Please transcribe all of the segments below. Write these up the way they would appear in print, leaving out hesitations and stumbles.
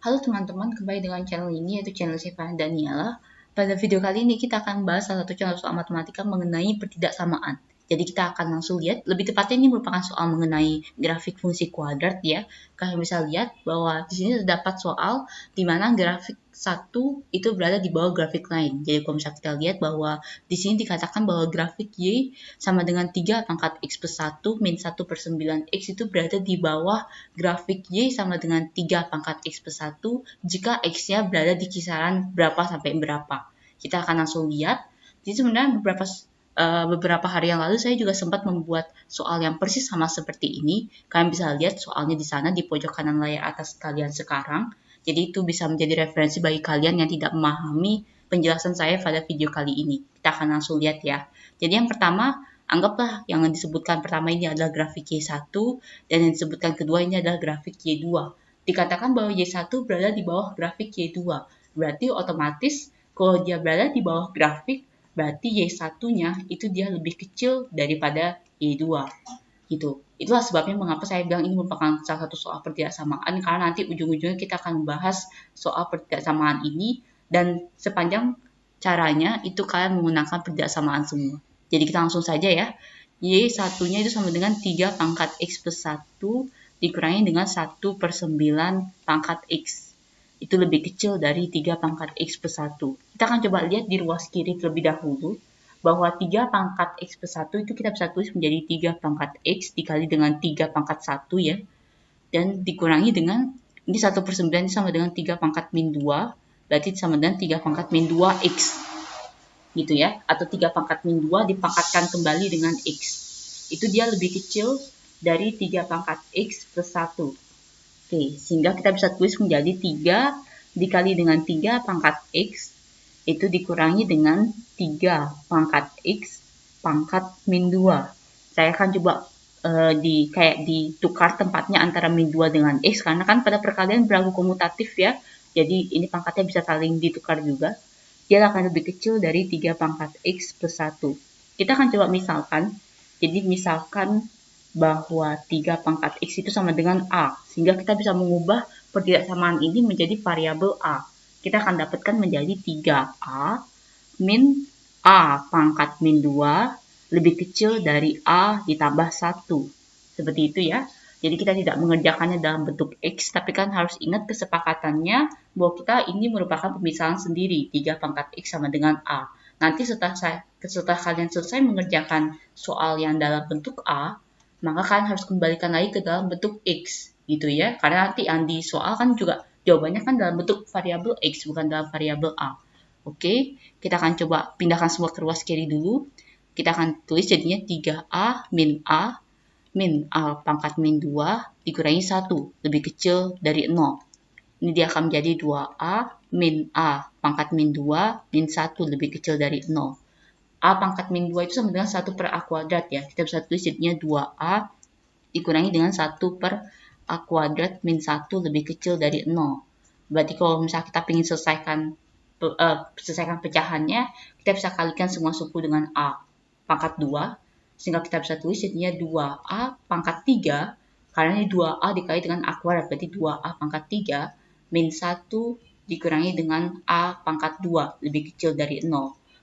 Halo teman-teman, kembali dengan channel ini yaitu channel saya Farhan Daniela. Pada video kali ini kita akan bahas salah satu contoh soal matematika mengenai pertidaksamaan. Jadi kita akan langsung lihat, lebih tepatnya ini merupakan soal mengenai grafik fungsi kuadrat ya. Kalian bisa lihat bahwa di sini terdapat soal di mana grafik satu itu berada di bawah grafik lain. Jadi kalau misalnya kita lihat bahwa di sini dikatakan bahwa grafik Y sama dengan 3 pangkat X plus 1 min 1 per 9 X itu berada di bawah grafik Y sama dengan 3 pangkat X plus 1 jika X-nya berada di kisaran berapa sampai berapa. Kita akan langsung lihat. Jadi sebenarnya beberapa hari yang lalu saya juga sempat membuat soal yang persis sama seperti ini. Kalian bisa lihat soalnya di sana di pojok kanan layar atas kalian sekarang. Jadi itu bisa menjadi referensi bagi kalian yang tidak memahami penjelasan saya pada video kali ini. Kita akan langsung lihat ya. Jadi yang pertama, anggaplah yang disebutkan pertama ini adalah grafik Y1 dan yang disebutkan kedua ini adalah grafik Y2. Dikatakan bahwa Y1 berada di bawah grafik Y2. Berarti otomatis kalau dia berada di bawah grafik, berarti Y1-nya itu dia lebih kecil daripada Y2. Gitu. Itulah sebabnya mengapa saya bilang ini merupakan salah satu soal pertidaksamaan, karena nanti ujung-ujungnya kita akan membahas soal pertidaksamaan ini dan sepanjang caranya itu kalian menggunakan pertidaksamaan semua. Jadi kita langsung saja ya. Y1-nya itu sama dengan 3 pangkat X plus 1 dikurangi dengan 1 per 9 pangkat X. Itu lebih kecil dari 3 pangkat X plus 1. Kita akan coba lihat di ruas kiri terlebih dahulu bahwa 3 pangkat X plus 1 itu kita bisa tulis menjadi 3 pangkat X dikali dengan 3 pangkat 1 ya. Dan dikurangi dengan, ini 1 per 9 sama dengan 3 pangkat min 2, berarti sama dengan 3 pangkat min 2X. Gitu ya. Atau 3 pangkat min 2 dipangkatkan kembali dengan X. Itu dia lebih kecil dari 3 pangkat X plus 1. Oke, sehingga kita bisa tulis menjadi 3 dikali dengan 3 pangkat X itu dikurangi dengan 3 pangkat X pangkat min 2. Saya akan coba kayak ditukar tempatnya antara min 2 dengan X, karena kan pada perkalian berlaku komutatif ya. Jadi ini pangkatnya bisa saling ditukar juga. Dia akan lebih kecil dari 3 pangkat X plus 1. Kita akan coba misalkan. Jadi misalkan bahwa 3 pangkat X itu sama dengan A. Sehingga kita bisa mengubah pertidaksamaan ini menjadi variabel A. Kita akan dapatkan menjadi 3A min A pangkat min 2 lebih kecil dari A ditambah 1. Seperti itu ya. Jadi kita tidak mengerjakannya dalam bentuk X, tapi kan harus ingat kesepakatannya bahwa kita ini merupakan pemisahan sendiri. 3 pangkat X sama dengan A. Nanti setelah kalian selesai mengerjakan soal yang dalam bentuk A, maka kalian harus kembalikan lagi ke dalam bentuk X. Gitu ya. Karena nanti yang di soal kan juga jawabannya kan dalam bentuk variabel X, bukan dalam variabel A. Oke, kita akan coba pindahkan semua ke ruas kiri dulu. Kita akan tulis jadinya 3A min A pangkat min 2 dikurangi 1, lebih kecil dari 0. Ini dia akan menjadi 2A min A pangkat min 2 min 1 lebih kecil dari 0. A pangkat min 2 itu sama dengan 1 per A kuadrat ya. Kita bisa tulis jadinya 2A dikurangi dengan 1 per A kuadrat min 1 lebih kecil dari 0. Berarti kalau misalnya kita ingin selesaikan pecahannya, kita bisa kalikan semua suku dengan A pangkat 2, sehingga kita bisa tulis jadinya 2A pangkat 3, karena ini 2A dikali dengan A kuadrat, berarti 2A pangkat 3 min 1 dikurangi dengan A pangkat 2 lebih kecil dari 0.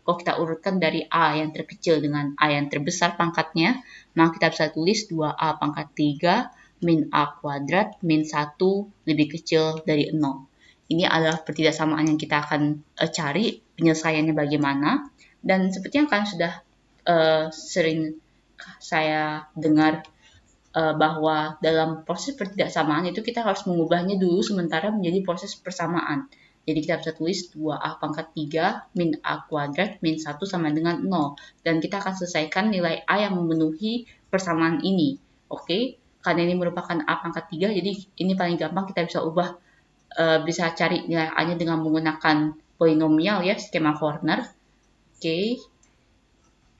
Kalau kita urutkan dari A yang terkecil dengan A yang terbesar pangkatnya, maka kita bisa tulis 2A pangkat 3 min A kuadrat min 1 lebih kecil dari 0. Ini adalah pertidaksamaan yang kita akan cari penyelesaiannya bagaimana. Dan seperti yang kalian sudah sering saya dengar bahwa dalam proses pertidaksamaan itu kita harus mengubahnya dulu sementara menjadi proses persamaan. Jadi kita bisa tulis 2A pangkat 3 min A kuadrat min 1 sama dengan 0. Dan kita akan selesaikan nilai A yang memenuhi persamaan ini. Oke, karena ini merupakan A pangkat 3, jadi ini paling gampang kita bisa ubah, bisa cari nilai A-nya dengan menggunakan polinomial ya, skema Corner. Oke,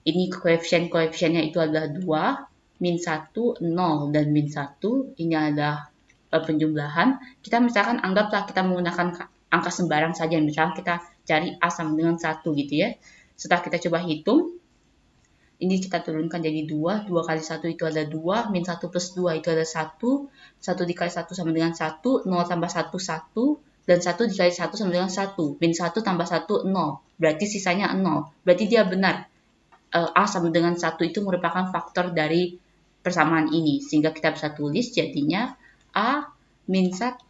ini koefisien-koefisiennya itu adalah 2, min 1, 0, dan min 1. Ini adalah penjumlahan. Kita misalkan anggaplah kita menggunakan angka sembarang saja. Misalkan kita cari A sama dengan 1 gitu ya. Setelah kita coba hitung, ini kita turunkan jadi 2. 2 kali 1 itu adalah 2. Min 1 plus 2 itu adalah 1. 1 dikali 1 sama dengan 1. 0 tambah 1, 1. Dan 1 dikali 1 sama dengan 1. Min 1 tambah 1, 0. Berarti sisanya 0. Berarti dia benar. A sama dengan 1 itu merupakan faktor dari persamaan ini. Sehingga kita bisa tulis jadinya A min 1,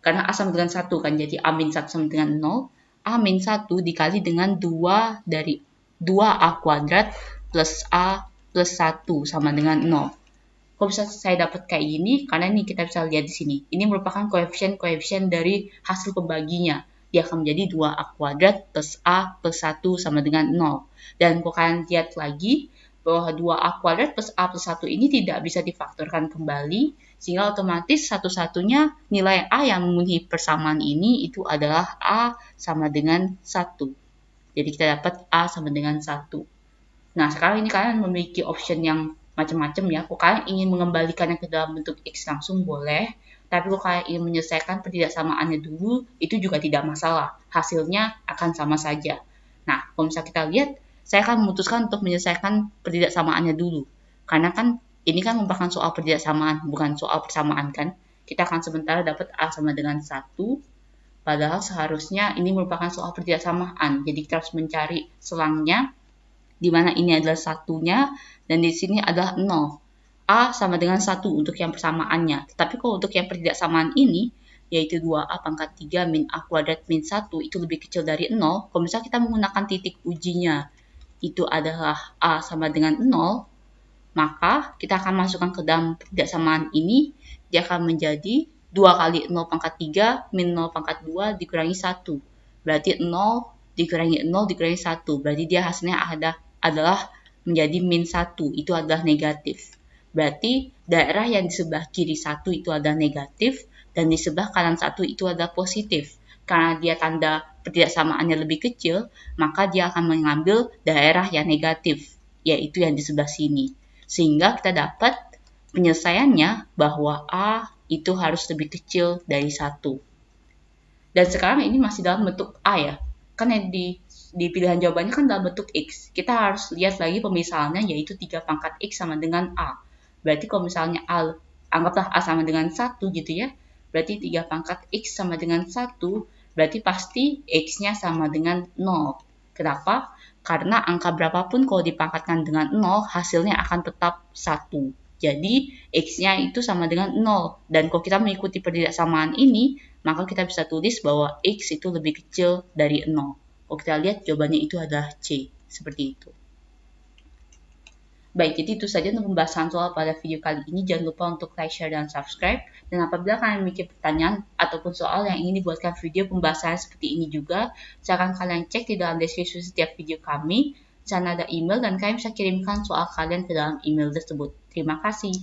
karena A sama dengan 1 kan, jadi A min 1 sama dengan 0. A min 1 dikali dengan 2 dari 2A kuadrat plus A plus 1 sama dengan 0. Kok bisa saya dapat kayak gini? Karena ini kita bisa lihat di sini. Ini merupakan koefisien dari hasil pembaginya. Dia akan menjadi 2A kuadrat plus A plus 1 sama dengan 0. Dan kalau kalian lihat lagi, bahwa 2A kuadrat plus A plus 1 ini tidak bisa difaktorkan kembali, sehingga otomatis satu-satunya nilai A yang memenuhi persamaan ini itu adalah A sama dengan 1. Jadi kita dapat A sama dengan 1. Nah, sekarang ini kalian memiliki option yang macam-macam ya. Kalau kalian ingin mengembalikannya ke dalam bentuk X langsung boleh, tapi kalau kalian ingin menyelesaikan pertidaksamaannya dulu, itu juga tidak masalah. Hasilnya akan sama saja. Nah, kalau misalnya kita lihat, saya akan memutuskan untuk menyelesaikan pertidaksamaannya dulu. Karena kan ini kan merupakan soal pertidaksamaan, bukan soal persamaan kan. Kita akan sementara dapat A sama dengan 1, padahal seharusnya ini merupakan soal pertidaksamaan. Jadi kita harus mencari selangnya, di mana ini adalah satunya, dan di sini adalah 0. A sama dengan 1 untuk yang persamaannya. Tetapi kalau untuk yang pertidaksamaan ini, yaitu 2A pangkat 3 min A kuadrat min 1, itu lebih kecil dari 0. Kalau misalnya kita menggunakan titik ujinya, itu adalah A sama dengan 0, maka kita akan masukkan ke dalam pertidaksamaan ini, dia akan menjadi 2 kali 0 pangkat 3 min 0 pangkat 2 dikurangi 1. Berarti 0 dikurangi 0 dikurangi 1. Berarti dia hasilnya adalah menjadi min 1, itu adalah negatif. Berarti daerah yang di sebelah kiri 1 itu adalah negatif, dan di sebelah kanan 1 itu adalah positif. Karena dia tanda pertidaksamaannya lebih kecil, maka dia akan mengambil daerah yang negatif, yaitu yang di sebelah sini. Sehingga kita dapat penyelesaiannya bahwa A itu harus lebih kecil dari 1. Dan sekarang ini masih dalam bentuk A ya. Kan yang di pilihan jawabannya kan dalam bentuk X. Kita harus lihat lagi pemisalannya, yaitu 3 pangkat X sama dengan A. Berarti kalau misalnya A, anggaplah A sama dengan 1 gitu ya. Berarti 3 pangkat X sama dengan 1, berarti pasti X-nya sama dengan 0. Kenapa? Karena angka berapapun kalau dipangkatkan dengan 0, hasilnya akan tetap 1. Jadi X-nya itu sama dengan 0. Dan kalau kita mengikuti pertidaksamaan ini, maka kita bisa tulis bahwa X itu lebih kecil dari 0. Kalau kita lihat jawabannya itu adalah C, seperti itu. Baik, jadi itu saja untuk pembahasan soal pada video kali ini. Jangan lupa untuk like, share, dan subscribe. Dan apabila kalian memiliki pertanyaan ataupun soal yang ingin dibuatkan video pembahasan seperti ini juga, silakan kalian cek di dalam deskripsi setiap video kami. Di sana ada email dan kalian bisa kirimkan soal kalian ke dalam email tersebut. Terima kasih.